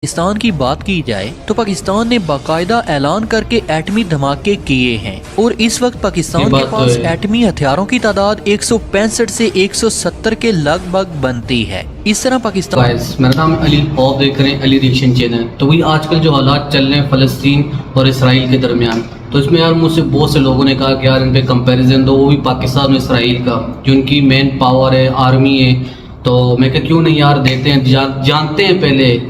पाकिस्तान की बात की जाए तो पाकिस्तान ने बाकायदा ऐलान करके एटमी धमाके किए हैं और इस वक्त पाकिस्तान के पास एटमी हथियारों की तादाद 165 से 170 के लगभग बनती है। इस तरह पाकिस्तान। मेरा नाम अली, आप देख रहे हैं अली रिएक्शन चैनल। तो वही आजकल जो हालात चल रहे हैं फ़लस्तीन और इसराइल के दरमियान, तो इसमें यार मुझसे बहुत से लोगों ने कहा कि यार इन पे कंपैरिजन दो, वो भी पाकिस्तान और इसराइल का, जो उनकी मेन पावर है, आर्मी है। तो मैं कहा क्यों नहीं यार देते हैं, जानते हैं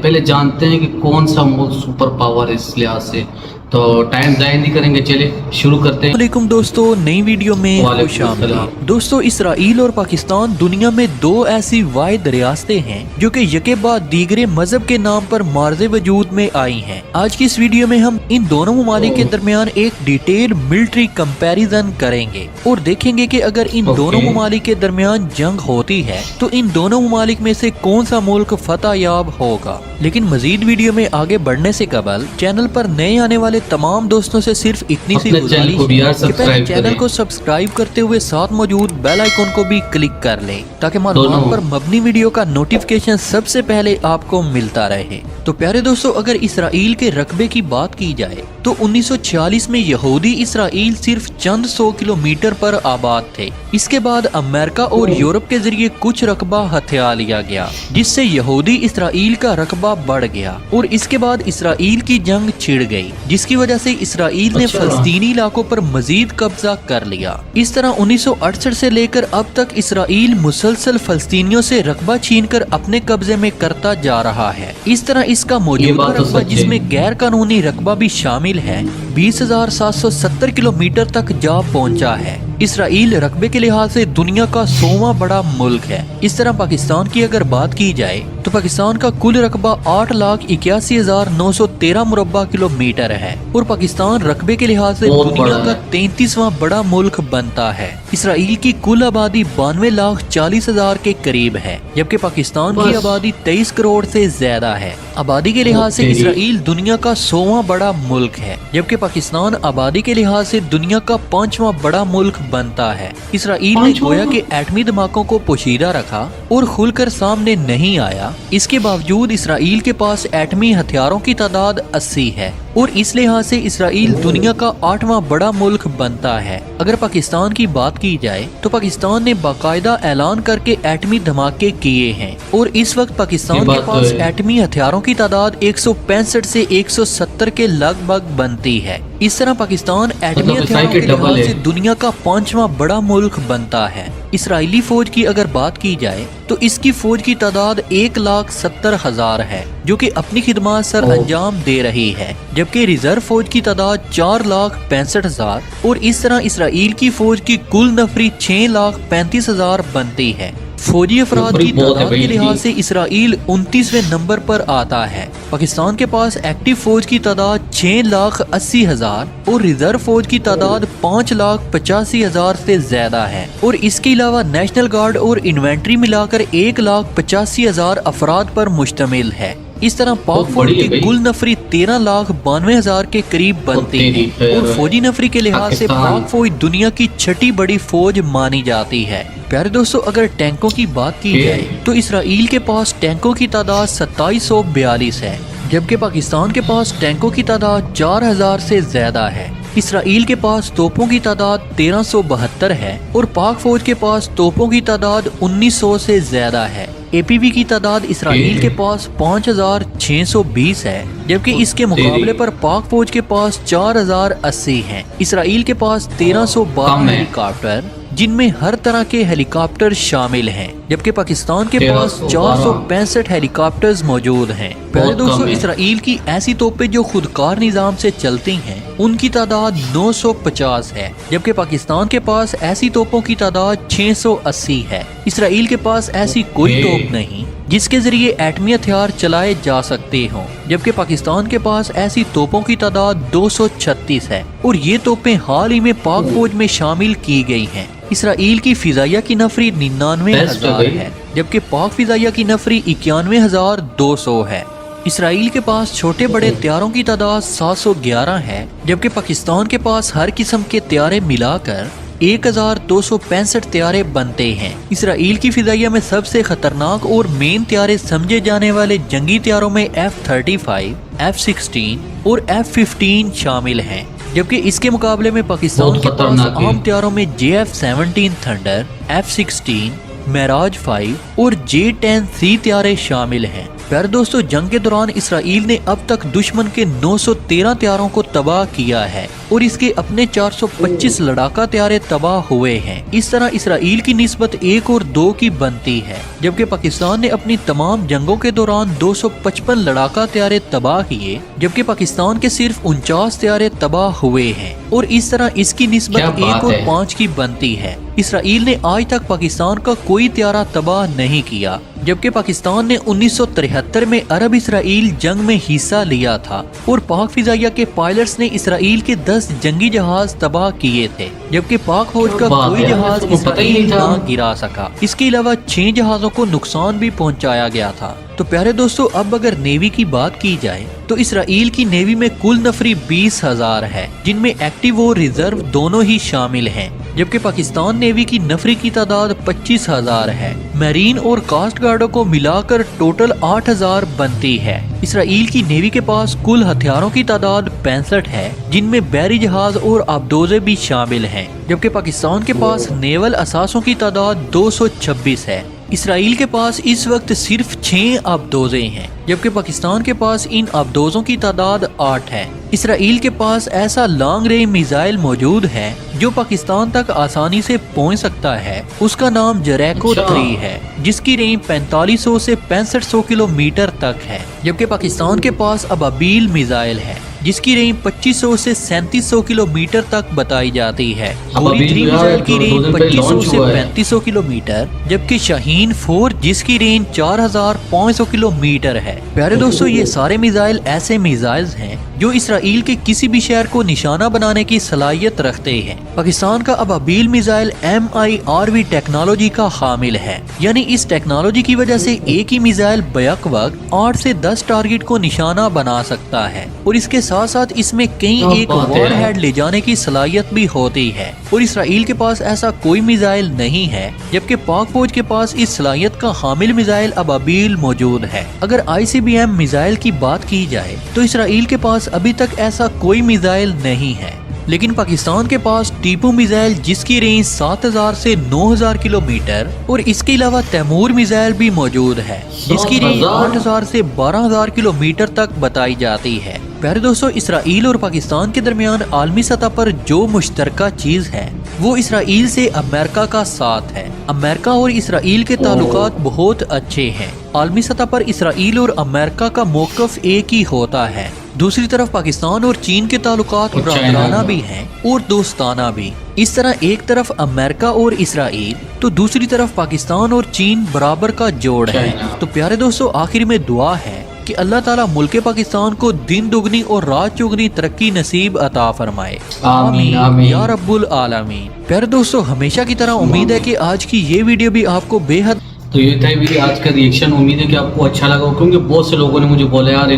पहले जानते हैं कि कौन सा मुल्क सुपर पावर है इस लिहाज से। तो टाइम ज़ाया नहीं करेंगे, चले शुरू करते हैं। वालेकुम दोस्तों, नई वीडियो में खुशामदीद। दोस्तों, इसराइल और पाकिस्तान दुनिया में दो ऐसी वाहिद रियासतें हैं जो कि यके बाद दीगरे मजहब के नाम पर मार्ज़े वजूद में आई हैं। आज की इस वीडियो में हम इन दोनों ममालिक के दरमियान एक डिटेल मिलिट्री कंपैरिजन करेंगे और देखेंगे कि अगर इन दोनों ममालिक के दरमियान जंग होती है तो इन दोनों ममालिक में से कौन सा मुल्क फतह याब होगा। लेकिन मजीद वीडियो में आगे बढ़ने से कबल चैनल पर नए आने वाले तमाम दोस्तों से सिर्फ इतनी सी गुजारिश है कि पहले चैनल को सब्सक्राइब करते हुए साथ मौजूद बेल आइकन को भी क्लिक कर लें ताकि मालूमात पर मबनी वीडियो का नोटिफिकेशन सबसे पहले आपको मिलता रहे। तो प्यारे दोस्तों, अगर इसराइल के रकबे की बात की जाए तो 1946 में यहूदी इसराइल सिर्फ चंद 100 किलोमीटर पर आबाद थे। इसके बाद अमेरिका और यूरोप के जरिए कुछ रकबा हथिया लिया गया, जिससे यहूदी इसराइल का रकबा बढ़ गया और इसके बाद इसराइल की जंग छिड़ गई, जिसकी वजह से इसराइल ने फलस्तीनी इलाकों पर मजीद कब्जा कर लिया। इस तरह 1968 से लेकर अब तक इसराइल मुसलसल फलस्तीनियों से रकबा छीनकर अपने कब्जे में करता जा रहा है। इस तरह इसका मौजूदा रकबा, जिसमें गैर कानूनी रकबा भी शामिल है, 20,770 किलोमीटर तक जा पहुंचा है। इसराइल रकबे के लिहाज से दुनिया का 100वां बड़ा मुल्क है। इस तरह पाकिस्तान की अगर बात की जाए तो पाकिस्तान का कुल रकबा 8,81,913 मुरब्बा किलोमीटर है और पाकिस्तान रकबे के लिहाज से दुनिया का 33वां बड़ा मुल्क बनता है। इसराइल की कुल आबादी 92,40,000 के करीब है, जबकि पाकिस्तान की आबादी 23 करोड़ से ज्यादा है। आबादी के लिहाज से इसराइल दुनिया का 100वां बड़ा मुल्क है, जबकि पाकिस्तान आबादी के लिहाज से दुनिया का 5वां बड़ा मुल्क बनता है। इसराइल ने गोया के एटमी धमाकों को पोशीदा रखा और खुलकर सामने नहीं आया। इसके बावजूद इसराइल के पास एटमी हथियारों की तादाद 80 है और इस लिहाज से इसराइल दुनिया का 8वां बड़ा मुल्क बनता है। अगर पाकिस्तान की बात की जाए तो पाकिस्तान ने बाकायदा ऐलान करके एटमी धमाके किए हैं और इस वक्त पाकिस्तान के पास एटमी हथियारों की तादाद 165 से 170 के लगभग बनती है। इस तरह पाकिस्तान एटमी हथियारों के लिहाज से दुनिया का 5वां बड़ा मुल्क बनता है। इसराइली फौज की अगर बात की जाए तो इसकी फौज की तादाद 1,70,000 है, जो कि अपनी खिदमत सर अंजाम दे रही है, जबकि रिजर्व फौज की तादाद 4,65,000 और इस तरह इसराइल की फौज की कुल नफरी 6,35,000 बनती है। फौजी अफराद की तादाद के लिहाज से इसराइल 29वें नंबर पर आता है। पाकिस्तान के पास एक्टिव फौज की तादाद 6,80,000 और रिजर्व फौज की तादाद 5,85,000 से ज्यादा है और इसके अलावा नेशनल गार्ड और इन्वेंट्री मिलाकर 1,85,000 अफराद पर मुश्तमिल है। इस तरह पाक फौज की कुल नफरी 13,92,000 के करीब बनती है और फौजी नफरी के लिहाज से पाक फौज दुनिया की 6ठी बड़ी फौज मानी जाती है। प्यारे दोस्तों, अगर टैंकों की बात की जाए तो इसराइल के पास टैंकों की तादाद 2742 है, जबकि पाकिस्तान के पास टैंकों की तादाद 4,000 से ज्यादा है। इसराइल के पास तोपों की तादाद 1372 है और पाक फौज के पास तोपों की तादाद 1900 से ज्यादा है। एपीवी की तादाद इसराइल के पास 5,620 है, जबकि इसके मुकाबले पर पाक फौज के पास 4,080 है। इसराइल के पास 1312 हेलीकॉप्टर, जिनमें हर तरह के हेलीकॉप्टर शामिल हैं, जबकि पाकिस्तान के पास 465 हेलीकॉप्टर्स मौजूद हैं। पहले दोस्तों, इसराइल की ऐसी तोपें जो खुदकार निजाम से चलती हैं उनकी तादाद 950 है, जबकि पाकिस्तान के पास ऐसी तोपों की तादाद 680 है। इसराइल के पास ऐसी कोई तोप नहीं जिसके जरिए एटमी हथियार चलाए जा सकते हों, जबकि पाकिस्तान के पास ऐसी तोपों की तादाद 236 है और ये तोपें हाल ही में पाक फौज में शामिल की गई हैं। इसराइल की फिजाइया की नफरी 99,000 है, जबकि पाक फिजाइया की नफरी 91,200 है। इसराइल के पास छोटे बड़े त्यारों की तादाद 711 है, जबकि पाकिस्तान के पास हर किस्म के त्यारे मिलाकर 1265 طیارے بنتے ہیں۔ اسرائیل کی فضائیہ میں سب سے خطرناک اور مین طیارے سمجھے جانے والے جنگی طیاروں میں F-35، F-16 اور F-15 شامل ہیں، جبکہ اس کے مقابلے میں پاکستان کے پاس عام طیاروں میں JF-17 تھنڈر، F-16، معراج 5 اور J-10C طیارے شامل ہیں۔ پیارے دوستو، جنگ کے دوران اسرائیل نے اب تک دشمن کے 913 طیاروں کو تباہ کیا ہے اور اس کے اپنے 425 لڑاکا طیارے تباہ ہوئے ہیں۔ اس طرح اسرائیل کی نسبت 1 اور 2 کی بنتی ہے، جبکہ پاکستان نے اپنی تمام جنگوں کے دوران 255 لڑاکا طیارے تباہ کیے، جبکہ پاکستان کے صرف 49 طیارے تباہ ہوئے ہیں، اور اس طرح اس کی نسبت 1 اور 5 کی بنتی ہے۔ اسرائیل نے آج تک پاکستان کا کوئی طیارہ تباہ نہیں کیا، جبکہ پاکستان نے 1973 میں عرب اسرائیل جنگ میں حصہ لیا تھا اور پاک فضائیہ کے پائلٹس نے اسرائیل کے 10 جنگی جہاز تباہ کیے تھے، جبکہ پاک فوج کا کوئی جہاز اسرائیل نہ گرا سکا۔ اس کے علاوہ 6 جہازوں کو نقصان بھی پہنچایا گیا تھا۔ تو پیارے دوستو، اب اگر نیوی کی بات کی جائے تو اسرائیل کی نیوی میں کل نفری 20,000 ہے، جن میں ایکٹیو اور ریزرو دونوں ہی شامل ہیں، جبکہ پاکستان نیوی کی نفری کی تعداد 25,000 ہے۔ میرین اور کاسٹ گارڈوں کو ملا کر ٹوٹل 8,000 بنتی ہے۔ اسرائیل کی نیوی کے پاس کل ہتھیاروں کی تعداد 65 ہے، جن میں بحری جہاز اور آبدوزیں بھی شامل ہیں، جبکہ پاکستان کے پاس نیول اثاثوں کی تعداد 226 ہے۔ اسرائیل کے پاس اس وقت صرف 6 آبدوزیں ہیں، جبکہ پاکستان کے پاس ان آبدوزوں کی تعداد 8 ہے۔ اسرائیل کے پاس ایسا لانگ رینج میزائل موجود ہے جو پاکستان تک آسانی سے پہنچ سکتا ہے، اس کا نام جریکو 3 ہے، جس کی رینج 4500 سے 6500 کلومیٹر تک ہے، جبکہ پاکستان کے پاس ابابیل میزائل ہے جس کی رینج 2500 سے 3700 کلومیٹر تک بتائی جاتی ہے۔ گوری 3 میزائل کی رینج 2500 سے 3500 کلومیٹر، جبکہ شاہین 4 جس کی رینج 4500 کلومیٹر ہے۔ پیارے دوستو، یہ سارے میزائل ایسے میزائلز ہیں جو اسرائیل کے کسی بھی شہر کو نشانہ بنانے کی صلاحیت رکھتے ہیں۔ پاکستان کا ابابیل میزائل MIRV ٹیکنالوجی کا حامل ہے، یعنی اس ٹیکنالوجی کی وجہ سے ایک ہی میزائل بیک وقت 8 سے 10 ٹارگٹ کو نشانہ بنا سکتا ہے، اور اس کے ساتھ ساتھ اس میں کئی ایک وار ہیڈ لے جانے کی صلاحیت بھی ہوتی ہے، اور اسرائیل کے پاس ایسا کوئی میزائل نہیں ہے، جبکہ پاک فوج کے پاس اس صلاحیت کا حامل میزائل ابابیل موجود ہے۔ اگر ICBM میزائل کی بات کی جائے تو اسرائیل کے پاس ابھی تک ایسا کوئی میزائل نہیں ہے، لیکن پاکستان کے پاس ٹیپو میزائل جس کی رینج 7000 سے 9000 کلومیٹر اور اس کے علاوہ تیمور میزائل بھی موجود ہے جس کی رینج 8000 سے 12000 کلومیٹر تک بتائی جاتی ہے۔ پیارے دوستو، اسرائیل اور پاکستان کے درمیان عالمی سطح پر جو مشترکہ چیز ہے وہ اسرائیل سے امریکہ کا ساتھ ہے۔ امریکہ اور اسرائیل کے تعلقات بہت اچھے ہیں۔ عالمی سطح پر اسرائیل اور امریکہ کا موقف ایک ہی ہوتا ہے۔ دوسری طرف پاکستان اور چین کے تعلقات برادرانہ بھی ہیں اور دوستانہ بھی۔ اس طرح ایک طرف امریکہ اور اسرائیل تو دوسری طرف پاکستان اور چین برابر کا جوڑ ہے۔ تو پیارے دوستو، آخر میں دعا ہے کہ اللہ تعالیٰ ملک پاکستان کو دن دگنی اور رات چگنی ترقی نصیب عطا فرمائے، آمین آمین یا رب العالمین۔ پیارے دوستو، ہمیشہ کی طرح امید ہے کہ آج کی یہ ویڈیو بھی آپ کو بے حد تو یہ تھا میری آج کا ریئیکشن۔ امید ہے کہ آپ کو اچھا لگا، کیونکہ بہت سے لوگوں نے مجھے بولا یار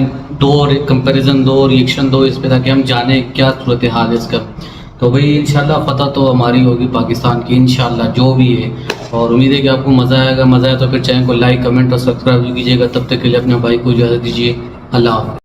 دو اور کمپیریزن دو، ریئیکشن دو اس پہ، تاکہ ہم جانیں کیا صورتحال ہے اس کا۔ تو بھائی انشاءاللہ فتح تو ہماری ہوگی پاکستان کی، انشاءاللہ جو بھی ہے، اور امید ہے کہ آپ کو مزہ آئے گا۔ مزہ آئے تو پھر چینل کو لائک، کمنٹ اور سبسکرائب کیجیے گا۔ تب تک کے لیے اپنے بھائی کو اجازت دیجیے، اللہ حافظ۔